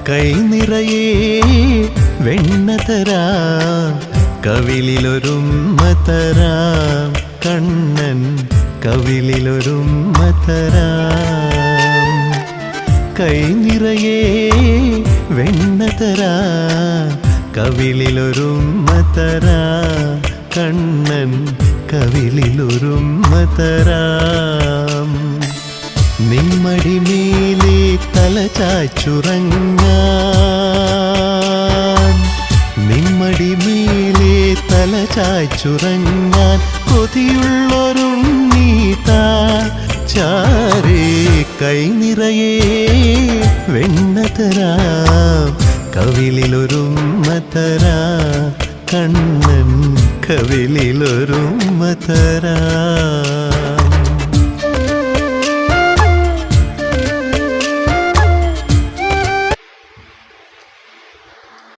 കൈ നിറയെ വെണ്ണ തരാം, കവിളിലൊരുമ്മ തരാം, കണ്ണൻ കവിളിലൊരുമ്മ തരാം. കൈ നിറയെ വെണ്ണ തരാം, കവിളിലൊരുമ്മ തരാം, കണ്ണൻ കവിളിലൊരുമ്മ തരാം. നിമ്മടി മേലെ തല ചായ്ച്ചുറങ്ങാൻ, നിമ്മടി മേലെ തല ചായ്ച്ചുറങ്ങാൻ കൊതിയുള്ളൊരുണ്ണീതാ ചാരേ. കൈ നിറയെ വെണ്ണ തരാം, കവിളിലൊരുമ്മ തരാം, കണ്ണൻ കവിളിലൊരുമ്മ തരാം.